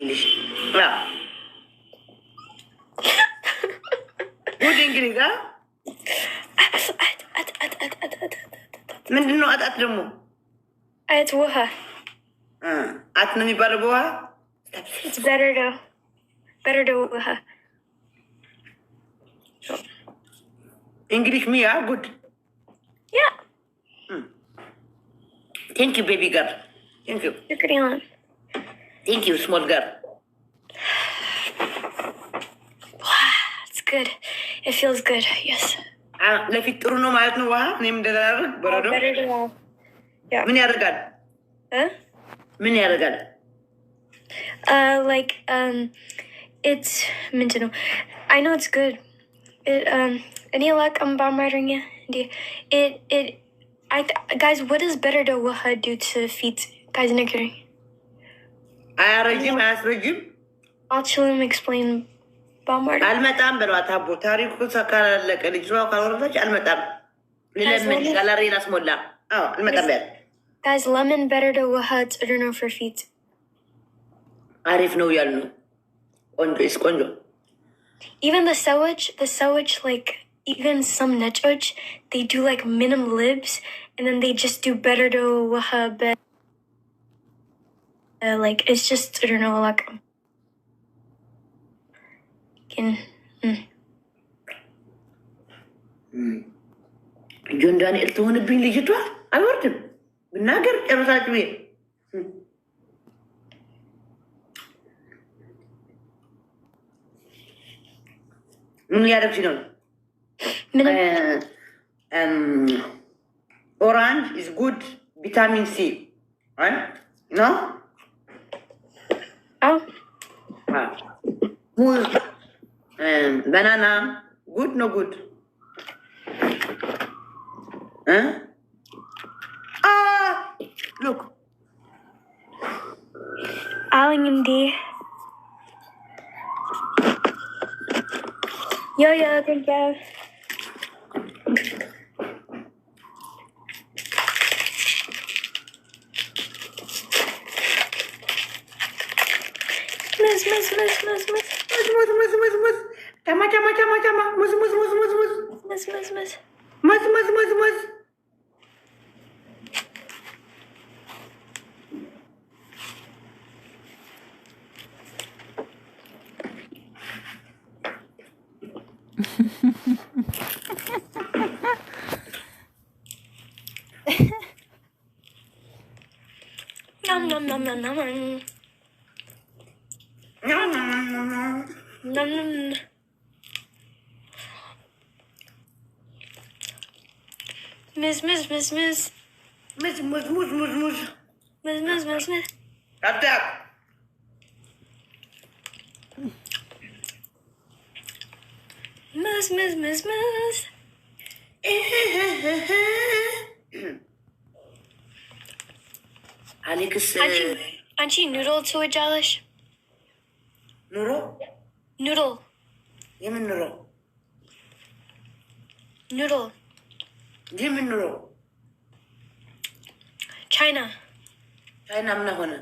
English. Yeah. Good English, huh? ምንድን ነው አጣት ደግሞ አት ውሃ አት ነው የሚባለው በውሃ በረዶ ውሃ እንግሊሽ ሚያ ጉድ ያ ቴንክ ዩ ቤቢ ገር ቴንክ ዩ ቴንክ ዩ ስሞል ገር it's good it feels good yes ለፊት ጥሩ ነው ማለት ነው ውሃ እኔም እንደዛረግ በረዶ ምን ያደርጋል ምን ያደርጋል like it's ምንድን ነው I know it's good እኔ አላውቅም በአማርኛ it guys what does በረዶ ውሃ do to feet guys ንገሩኝ አያረጅም አያስረጅም አልችልም explain አልመጣም በሏት አቦ ታሪኩ ካላለቀ ልጅ ነው ካልወረደች አልመጣም ለምን ጋላሪ ላስሞላ አልመጣም ያለ guys lemon በረዶ ውሃ ጥሩ ነው for feet አሪፍ ነው ያልነው ቆንጆ is ቆንጆ even the sewage like even some ነጮች they do like minimum libs and then they just do በረዶ ውሃ like it's just I don't know like ጆን ዳንኤል ትሆንብኝ ልጅቷ አልወርድም ብናገር ጨረሳችሁ ቤት ምን ያደርግሽ ነው orange is good vitamin C right no muz banana good no good look Alingindi yo thank you Muz. Miss. Tap. Miss. Alex, Anchi noodle ትወጃለሽ? Noodle. የምን ኑሮ? Noodle. የምን ኑሮ? China ምን ሆነ?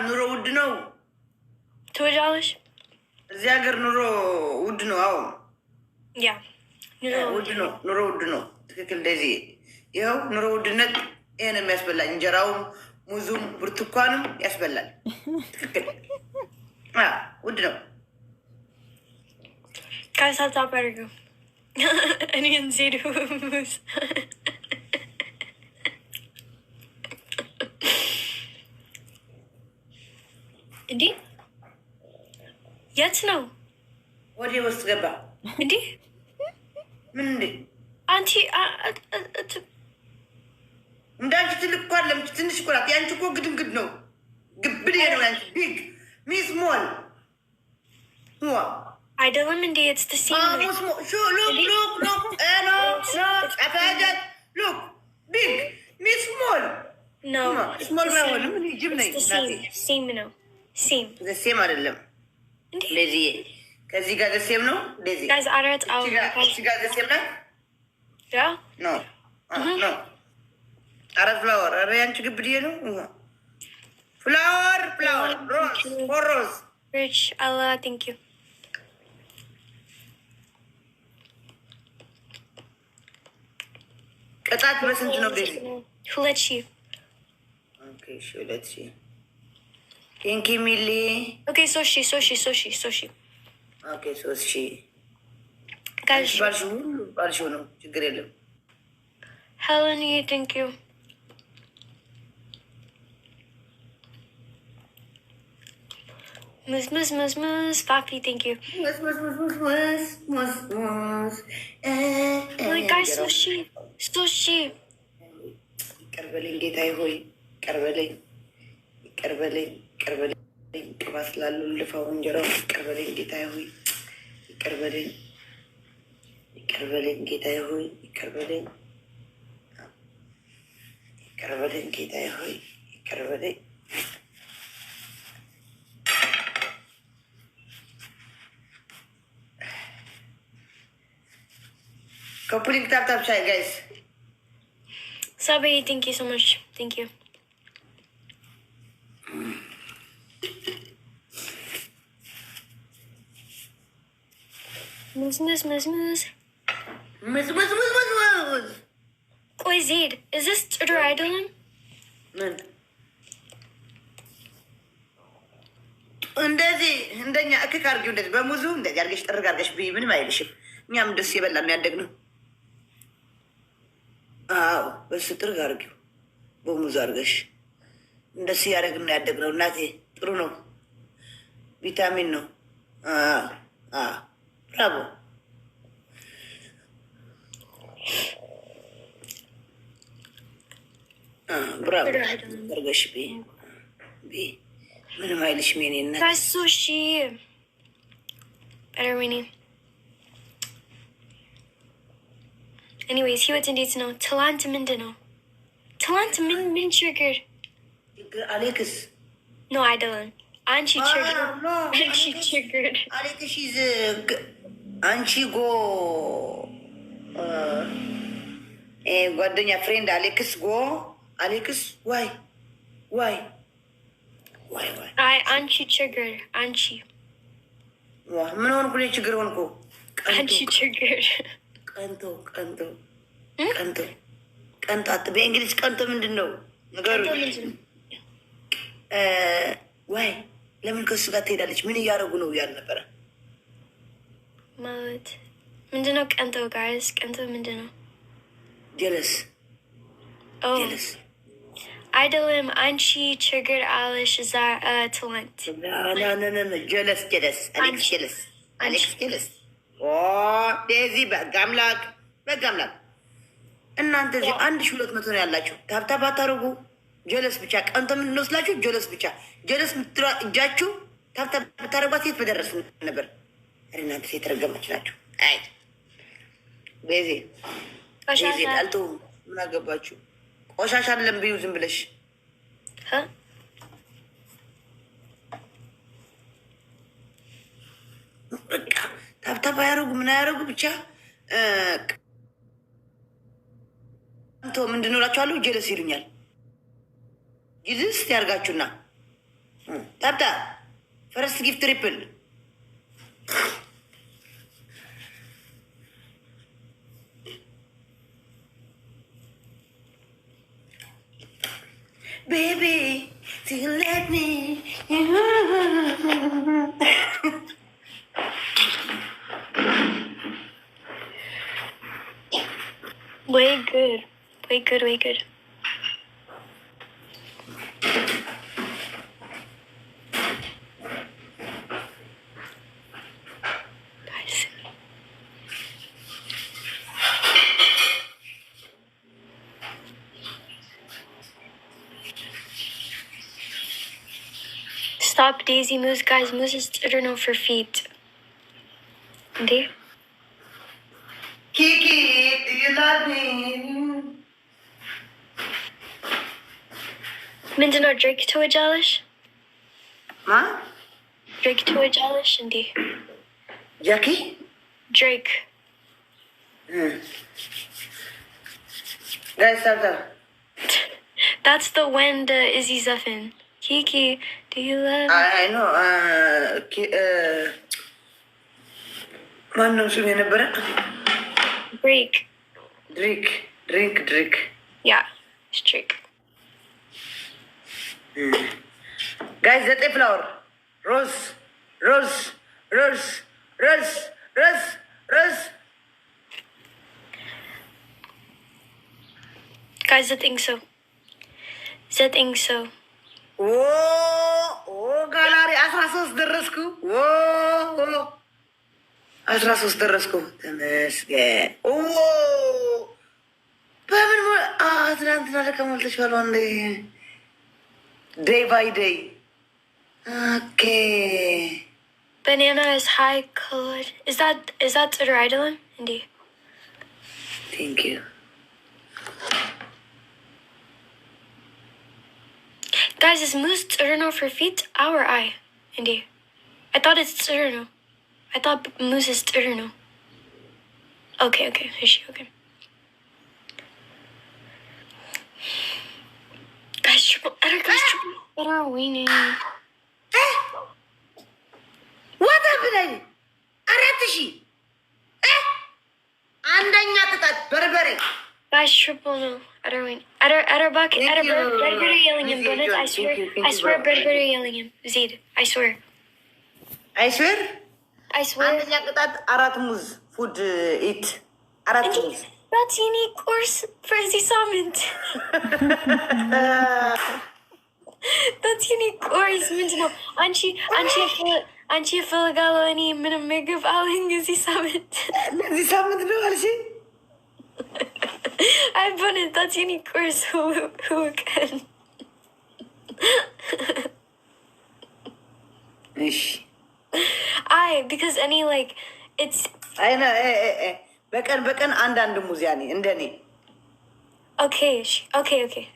ኑሮ ውድ ነው። ትወጃለሽ? እዚህ ሀገር ኑሮ ውድ ነው። አዎ ያ ኑሮ ውድ ነው። ትክክል። እንደዚህ ይኸው ኑሮ ውድነት ይሄን የሚያስበላኝ እንጀራውም ሙዙም ብርቱካንም ያስበላል። ትክክል። ውድ ነው። ካሳታ ባርጉ እኔ እንዜዱ ሙዝ እንዴ የት ነው? ወደ ውስጥ ገባ እንዴ? ምን እንዴ? አንቲ እንዳንቺ ትልቅ እኮ አይደለም፣ ትንሽ እኮ ናት። ያንቺ እኮ ግድንግድ ነው፣ ግብድ ነው። ያንቺ ቢግ ሚስ ሞል አይደለም እንዴ? it's the same look አታጃት look big miss small no small ባይሆንም ጅብ ነኝ same ነው ሴም አይደለም። ለዚህ ከዚህ ጋር ሴም ነው። ለዚህ guys አራት አው ከዚህ ጋር ሴም ነው ያ no አራት ፍላወር አረ ያንቺ ግብድ ነው ፍላወር ሮዝ ፎር ሮዝ Rich Allah, thank you. ቅጣት በስንት ነው ቤት? ሁለት ሺህ ኦኬ እሺ፣ ሁለት ሺህ ቴንኪ ሚሊ። ኦኬ ሶስት ሺህ ኦኬ 3000 ጋሽ ባልሽው ነው፣ ችግር የለም። ሄለን ቴንክ ዩ። ሙዝ ፋፊ ቴንክ ዩ። ጋሽ ሶስት ሺህ ይቅር በለኝ ጌታዬ ሆይ፣ ይቅር በለኝ፣ ይቅር በለኝ፣ ይቅር በለኝ። ቅባት ስላለው ልፋው እንጀራው። ይቅር በለኝ ጌታዬ ሆይ፣ ይቅር በለኝ፣ ይቅር በለኝ ጌታዬ ሆይ፣ ይቅር በለኝ፣ ይቅር በለኝ ጌታዬ ሆይ፣ ይቅር በለኝ። ኮምፕሊት ታፕ ሻይ ጋይስ። Sabe, thank you so much. Thank you. Muz. Oi, Zed, is this Twitter idol? ምን እንደዚህ እንደኛ እክክ አድርጊው፣ እንደዚህ በሙዙ እንደዚህ አድርገሽ ጥርግ አድርገሽ ብይ፣ ምንም አይልሽም። እኛም ደስ የበላን ያደግነው። አዎ በሱ ጥርግ አድርጊው፣ በሙዙ አድርገሽ እንደሱ ያደረግን ያደግነው። እናቴ ጥሩ ነው፣ ቪታሚን ነው። ብራቮ። ብራቮ አድርገሽ ብይ ብይ፣ ምንም አይልሽም የኔ እናት። ካሱሺ በርሚኒ ኤኒዌይስ ህይወት እንዴት ነው? ትላንት ምንድን ነው? ትላንት ምን ችግር? አሌክስ ኖ አይደለም፣ አንቺ ችግር፣ አንቺ ችግር። አሌክስ ይዝ አንቺ ጎ ጓደኛ ፍሬንድ አሌክስ ጎ አሌክስ ዋይ አይ አንቺ ችግር፣ አንቺ ምን ሆንኩ? ችግር ሆንኩ? አንቺ ችግር። ቀንቶ በእንግሊዝ ቀንቶ ምንድን ነው ነገሩ? ዋይ ለምን ከሱ ጋር ትሄዳለች? ምን እያደረጉ ነው እያሉ ነበረ ማለት ምንድን ነው ቀንቶ? ጋይስ ቀንቶ ምንድን ነው? ጀለስ አይደለም፣ አንቺ ችግር አለሽ እዛ ትላንት። ጀለስ አሌክስ ጀለስ ዴዚ በህግ አምላክ እናንተ እዚህ 1200 ነው ያላችሁ። ታብታብ አታደርጉ። ጀለስ ብቻ ቀንቶ ምንድን ነው ስላችሁ፣ ጀለስ ብቻ ጀለስ ምትራ እጃችሁ ታብታብ ብታደርጓት የት በደረስ ነበር። እናንተ የተረገማች ናችሁ። አይ ዴዚ ጣልቶ ምን አገባችሁ? ቆሻሻ አይደለም ብዩ ዝም ብለሽ በቃ ታብታብ አያደርጉ ምን አያደርጉ ብቻ አንቶ ምንድን ነው እላችኋለሁ። ጀለስ ይሉኛል። ጅዝስ ያርጋችሁና ታብታብ ፈረስት ጊፍት ትሪፕል baby, do you let me? Way good. Guys. Stop Daisy Moose, guys. Moose is I don't know for feet. Okay. Kiki, do you love me? ምንድነው ድሬክ ትወጃለሽ? ድሬክ ትወጃለሽ እንዴ? ጃኪ ድሬክ ጋይስ ታብታብ That's the when the Izzy Zephin. Kiki, do you love? I know. ማነው ስም የነበረ? Drake. Drake. Yeah, it's Drake. Guys, ዘጠኝ ፍላወር ሮዝ Guys, I think so. ጋላሪ 13 ደረስኩ። 13 ደረስኩ። ተመስገን። በምን ትናንትና ለካ ሞልተሻል አንዴ። Day by day. Okay. Banana is high colored. Is that Twitter idol? Indeed. Thank you. Guys, is Moose Tsurno for feet? Our eye. Indeed. I thought it's Tsurno. I thought Moose is Tsurno. Okay. Is she okay? Guys, what are we winning? What happened? Aratishi. አንደኛ ቅጣት በርበሬ Guys, triple no. I don't win. Berbere yelling him, Bennett. I swear, Berbere yelling him. Zed, I swear. አንደኛ ቅጣት አራት ሙዝ ፉድ ኢት አራት ሙዝ That's unique course for the summit. That's unique course. Mental. Anchi Filagalo any minimum mega vowing is the summit. The summit no alsi. I've done it. That's unique course. Who can? Because any like it's. I know. በቀን አንዳንድ ሙዝ ያኔ እንደኔ Okay.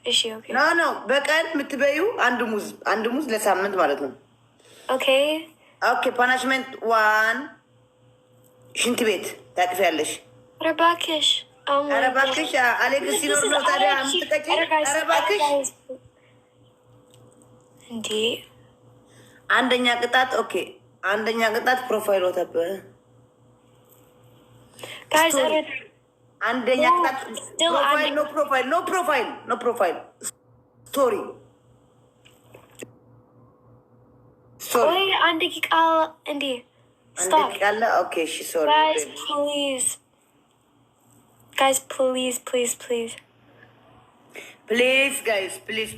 Is she okay? No. በቀን የምትበዩ አንድ ሙዝ ለሳምንት ማለት ነው። Okay. ፓናሽመንት 1 ሽንት ቤት ታቅፊያለሽ። ኧረ እባክሽ አሌክስ ሲኖር ነው ታዲያ የምትቀጪ? ኧረ እባክሽ እንዴ! አንደኛ ቅጣት ፕሮፋይል ወተበ Guys, አንደኛ ቅጣት ፕሮፋይል ስቶሪ Wait, አንድ ደቂቃ እንዴ! Stop. Okay, she's sorry. Guys, please. Please, guys, please.